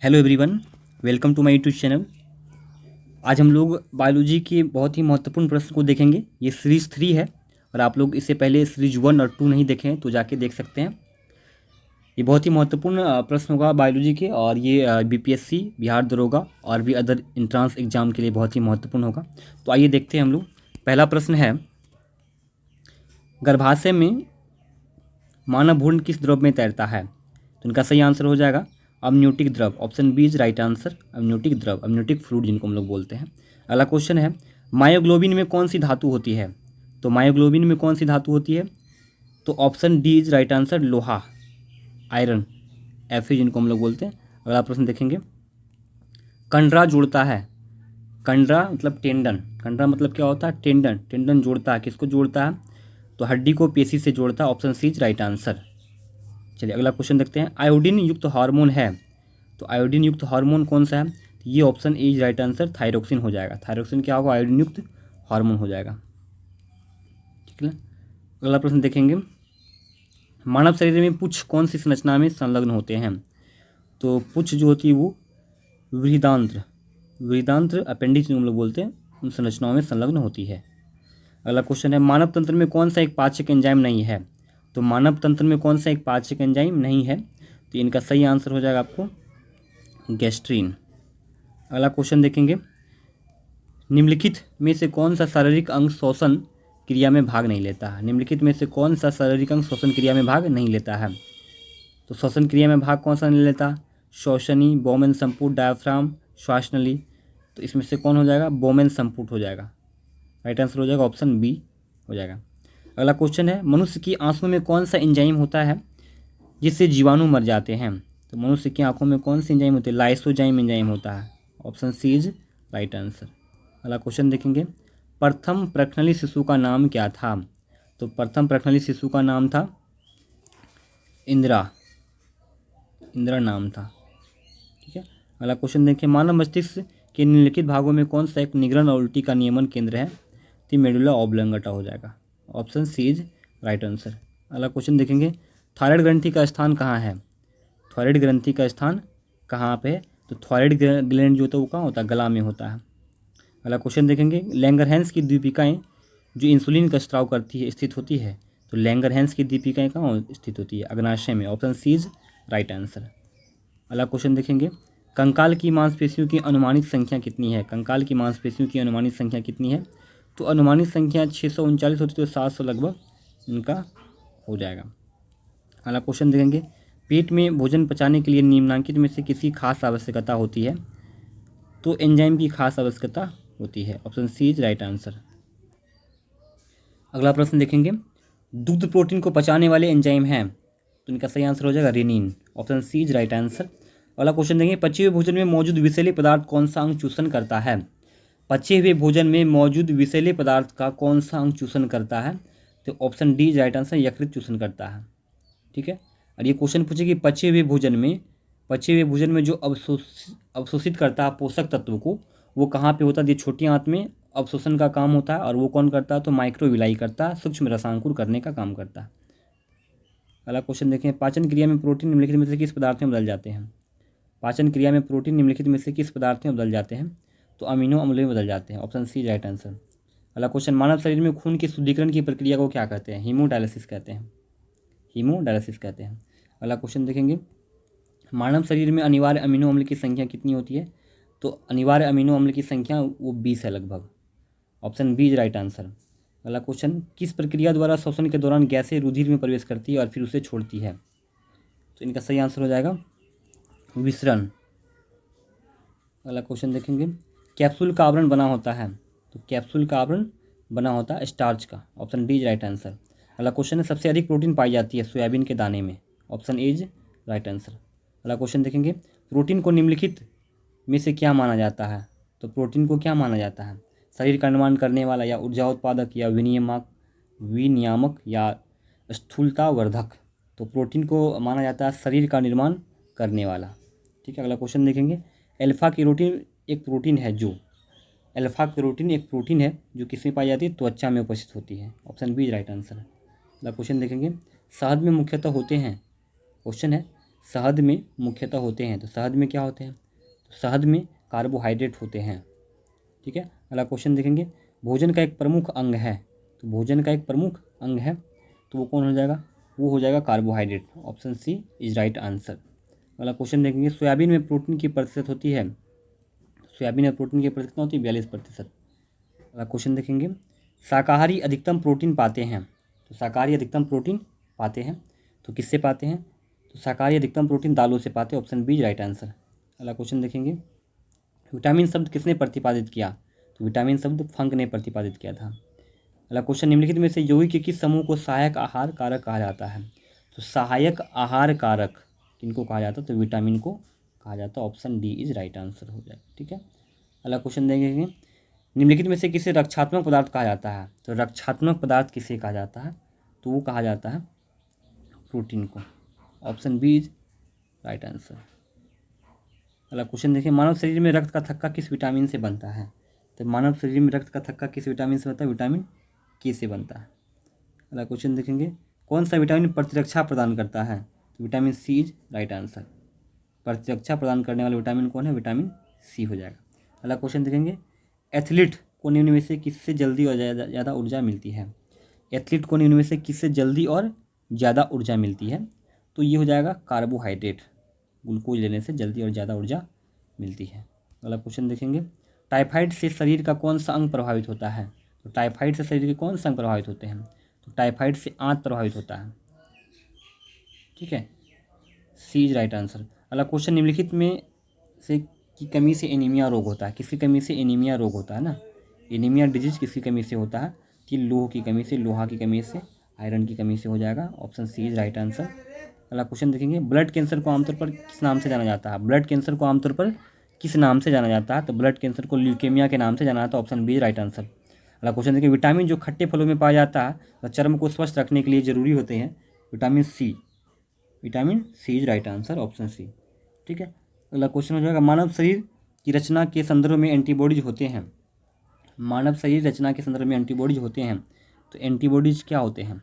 Hello everyone, welcome to my YouTube channel. आज हम लोग बायोलॉजी के बहुत ही महत्वपूर्ण प्रश्न को देखेंगे। ये सीरीज़ 3 है और आप लोग इससे पहले सीरीज 1 और 2 नहीं देखे हैं तो जाके देख सकते हैं। ये बहुत ही महत्वपूर्ण प्रश्न होगा बायोलॉजी के और ये बीपीएससी, बिहार दरोगा और भी अदर इंट्रांस एग्जाम के लिए बहुत ही महत्वपूर्ण होगा। तो आइए देखते हैं हम लोग। पहला प्रश्न है, गर्भाशय में मानव भ्रूण किस द्रव में तैरता है? तो इनका सही आंसर हो जाएगा अमनियोटिक द्रव। Option B is right answer, amniotic द्रव, अमनियोटिक फ्लूइड जिनको हम लोग बोलते हैं। अगला क्वेश्चन है, मायोग्लोबिन में कौन सी धातु होती है? तो मायोग्लोबिन में कौन सी धातु होती है? तो option D is right answer, लोहा, आयरन, एफी जिनको हम लोग बोलते हैं। अगला प्रश्न देखेंगे, कंडरा जोड़ता है। कंडरा मतलब टेंडन, कंडरा मतलब क्या होता है? टेंडन, टेंडन जोड़ता है, किसको जोड़ता है? तो हड्डी को पेशी से जोड़ता है। Option C is right answer. चलिए अगला क्वेश्चन देखते हैं, आयोडीन युक्त हार्मोन है। तो आयोडीन युक्त हार्मोन कौन सा है? तो ये option A is right answer, thyroxine हो जाएगा। थायरोक्सिन क्या होगा? आयोडीन युक्त हार्मोन हो जाएगा। ठीक है ना। अगला प्रश्न देखेंगे, मानव शरीर में पुच्छ कौन सी संरचना में संलग्न होते हैं? तो पुच्छ जो होती है वो वृहदांत्र, वृहदांत्र अपेंडिक्स हम लोग बोलते हैं, उन संरचनाओं में संलग्न होती है। अगला क्वेश्चन है, मानव तंत्र में कौन सा एक पाचक एंजाइम नहीं है? तो मानव तंत्र में कौन सा एक पाचक एंजाइम नहीं है? तो इनका सही आंसर हो जाएगा आपको गैस्ट्रीन। अगला क्वेश्चन देखेंगे, निम्नलिखित में से कौन सा शारीरिक अंग श्वसन क्रिया में भाग नहीं लेता है? निम्नलिखित में से कौन सा शारीरिक अंग श्वसन क्रिया में भाग नहीं लेता है? तो श्वसन क्रिया में भाग कौन सा नहीं लेता? श्वसनी, बोमेन संपुट, डायफ्राम, श्वासनली। तो इसमें से कौन हो जाएगा? बोमेन संपुट हो जाएगा। राइट आंसर हो जाएगा ऑप्शन बी हो जाएगा। अगला क्वेश्चन है, मनुष्य की आंखों में कौन सा एंजाइम होता है जिससे जीवाणु मर जाते हैं? तो मनुष्य की आंखों में कौन सी एंजाइम होती है? लाइसोजाइम एंजाइम होता है। Option C is right answer. अगला क्वेश्चन देखेंगे, प्रथम प्रखनली शिशु का नाम क्या था? तो प्रथम प्रखनली शिशु का नाम था इंदिरा, इंदिरा नाम था। ठीक है। अगला क्वेश्चन देखिए, मानव मस्तिष्क के निम्नलिखित भागों में कौन सा एक निगरण और उल्टी का नियमन केंद्र है? तो मेडुला ऑब्लंगटा हो जाएगा। Option C is right answer. अगला क्वेश्चन देखेंगे, थायराइड ग्रंथि का स्थान कहाँ है? थायराइड ग्रंथि का स्थान कहाँ पे है? तो थायराइड ग्लैंड जो होता है वो कहाँ होता है? गला में होता है। अगला क्वेश्चन देखेंगे, लैंगरहैंस की दीपिकाएँ जो इंसुलिन का स्त्राव करती है स्थित होती है। तो लैंगरहैंस की दीपिकाएँ कहाँ स्थित होती है? अग्नाशय में। Option C is right answer. अगला क्वेश्चन देखेंगे, कंकाल की मांसपेशियों की अनुमानित संख्या कितनी है? कंकाल की मांसपेशियों की अनुमानित संख्या कितनी है? तो अनुमानित संख्या 639 होती है, तो 700 लगभग इनका हो जाएगा। अगला क्वेश्चन देखेंगे, पेट में भोजन पचाने के लिए निम्नलिखित में से किसी खास आवश्यकता होती है? तो एंजाइम की खास आवश्यकता होती है। Option C is right answer. अगला प्रश्न देखेंगे, दुग्ध प्रोटीन को पचाने वाले एंजाइम हैं। तो इनका सही आंसर हो जाएगा renin. Option C is right answer. अगला क्वेश्चन देखेंगे, पचे हुए भोजन में मौजूद विषैले पदार्थ कौन सा अंग चूषण करता है? पचे हुए भोजन में मौजूद विषैले पदार्थ का कौन सा अंग चूषण करता है? तो option D is right answer, यकृत चूषण करता है। ठीक है। और ये क्वेश्चन पूछे कि पचे हुए भोजन में जो अवशोषित करता है पोषक तत्व को, वो कहाँ पे होता है? ये छोटी आंत में अवशोषण का काम होता है और वो कौन करता है? तो माइक्रोविलाई करता है, सूक्ष्म रसांकुर करने का काम करता है। अगला क्वेश्चन देखें, पाचन क्रिया में प्रोटीन निम्नलिखित में से किस पदार्थ में बदल जाते हैं? पाचन क्रिया में प्रोटीन निम्नलिखित में से किस पदार्थ में बदल जाते हैं? तो अमीनो अम्ल में बदल जाते हैं। Option C right answer. अगला क्वेश्चन, मानव शरीर में खून के शुद्धिकरण की प्रक्रिया को क्या कहते हैं? हीमोडायलिसिस कहते हैं, हीमोडायलिसिस कहते हैं। अगला क्वेश्चन देखेंगे, मानव शरीर में अनिवार्य अमीनो अम्ल की संख्या कितनी होती है? तो अनिवार्य अमीनो अम्ल की संख्या वो 20 है लगभग। Option B is right answer. अगला क्वेश्चन, किस प्रक्रिया द्वारा श्वसन के दौरान गैसें रुधिर में प्रवेश करती है और फिर उसे छोड़ती है? तो इनका सही आंसर हो जाएगा विसरण। अगला क्वेश्चन देखेंगे, कैप्सूल का आवरण बना होता है। तो कैप्सूल का आवरण बना होता है स्टार्च का। Option D is right answer. अगला क्वेश्चन है, सबसे अधिक प्रोटीन पाई जाती है सोयाबीन के दाने में। Option A is right answer. अगला क्वेश्चन देखेंगे, प्रोटीन को निम्नलिखित में से क्या माना जाता है? तो प्रोटीन को क्या माना जाता है? शरीर का निर्माण करने वाला, या ऊर्जा उत्पादक, या विनियामक, या स्थूलतावर्धक? तो प्रोटीन को माना जाता है शरीर का निर्माण करने वाला। ठीक है। अगला क्वेश्चन देखेंगे, अल्फा कैरोटीन एक प्रोटीन है जो किसमें पाई जाती है? त्वचा में उपस्थित होती है। Option B right answer. अगला क्वेश्चन देखेंगे, शहद में मुख्यतः होते हैं, क्वेश्चन है शहद में मुख्यतः होते हैं। तो शहद में क्या होते हैं? तो शहद में कार्बोहाइड्रेट होते हैं। ठीक है, अगला क्वेश्चन देखेंगे, भोजन का एक प्रमुख अंग है। तो भोजन का एक प्रमुख अंग है तो वो कौन हो जाएगा? वो हो जाएगा carbohydrate. Option C is right answer. अगला क्वेश्चन देखेंगे, सोयाबीन में प्रोटीन की प्रतिशत होती है। सोयाबीन में प्रोटीन की प्रतिशत कितना होती है? 42%। अगला क्वेश्चन देखेंगे, शाकाहारी अधिकतम प्रोटीन पाते हैं। तो शाकाहारी अधिकतम प्रोटीन पाते हैं तो किससे पाते हैं? तो शाकाहारी अधिकतम प्रोटीन दालों से पाते हैं। Option B right answer. अगला क्वेश्चन देखेंगे, विटामिन शब्द किसने प्रतिपादित किया? तो विटामिन शब्द फंक ने प्रतिपादित किया था। अगला क्वेश्चन, निम्नलिखित में से यौगिक के किस समूह को सहायक आहार कारक कहा जाता है? तो सहायक आहार कारक किनको कहा जाता है? तो विटामिन को कहा जाता है। Option D is right answer हो जाएगा। ठीक है, अगला क्वेश्चन देखेंगे, निम्नलिखित में से किसे रक्षात्मक पदार्थ कहा जाता है? तो रक्षात्मक पदार्थ किसे कहा जाता है? तो वो कहा जाता है प्रोटीन को। Option B is right answer. अगला क्वेश्चन देखिए, मानव शरीर में रक्त का थक्का किस विटामिन से बनता है? तो मानव शरीर में रक्त का थक्का किस विटामिन से बनता है? विटामिन के से बनता है। अगला क्वेश्चन देखेंगे, कौन सा विटामिन प्रतिरक्षा प्रदान करता है? तो vitamin C is right answer. प्रतिरक्षा प्रदान करने वाला विटामिन कौन है? विटामिन सी हो जाएगा। अगला क्वेश्चन देखेंगे, एथलीट को निम्न में से किससे जल्दी और ज़्यादा ऊर्जा मिलती है? एथलीट को निम्न में से किससे जल्दी और ज़्यादा ऊर्जा मिलती है? तो ये हो जाएगा कार्बोहाइड्रेट। ग्लूकोज लेने से जल्दी और ज़्यादा ऊर्जा मिलती है। अगला क्वेश्चन देखेंगे, टाइफाइड से शरीर का कौन सा अंग प्रभावित होता है? तो टाइफाइड से शरीर के कौन सा अंग प्रभावित होते हैं? तो टाइफाइड से आंत प्रभावित होता है। ठीक है, सी इज राइट आंसर। अगला क्वेश्चन, निम्नलिखित में से की कमी से एनीमिया रोग होता है। किसकी कमी से एनीमिया रोग होता है ना? एनीमिया डिजीज किसकी कमी से होता है? कि लोह की कमी से, लोहा की कमी से, आयरन की कमी से हो जाएगा। Option C is right answer. अगला क्वेश्चन देखेंगे, ब्लड कैंसर को आमतौर पर किस नाम से जाना जाता है? ब्लड कैंसर को आमतौर पर किस नाम से जाना जाता है? तो ब्लड कैंसर को ल्यूकेमिया के नाम से जाना जाता है। Option B right answer. अगला क्वेश्चन देखिए, विटामिन जो खट्टे फलों में पाया जाता है तो चर्म को स्वस्थ रखने के लिए जरूरी होते हैं। Vitamin C, vitamin C is right answer. Option C. ठीक है, अगला क्वेश्चन हो जाएगा, मानव शरीर की रचना के संदर्भ में एंटीबॉडीज होते हैं। मानव शरीर रचना के संदर्भ में एंटीबॉडीज होते हैं तो एंटीबॉडीज क्या होते हैं?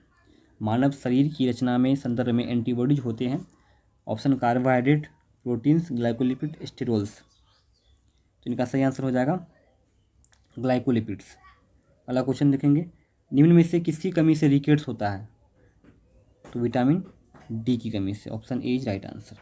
मानव शरीर की रचना में संदर्भ में एंटीबॉडीज होते हैं। Option carbohydrate, proteins, glycolipid, sterols. तो इनका सही आंसर हो जाएगा ग्लाइकोलिपिड्स। अगला क्वेश्चन देखेंगे, निम्न में से किसकी कमी से रिकेट्स होता है? तो विटामिन डी की कमी से। Option A is right answer.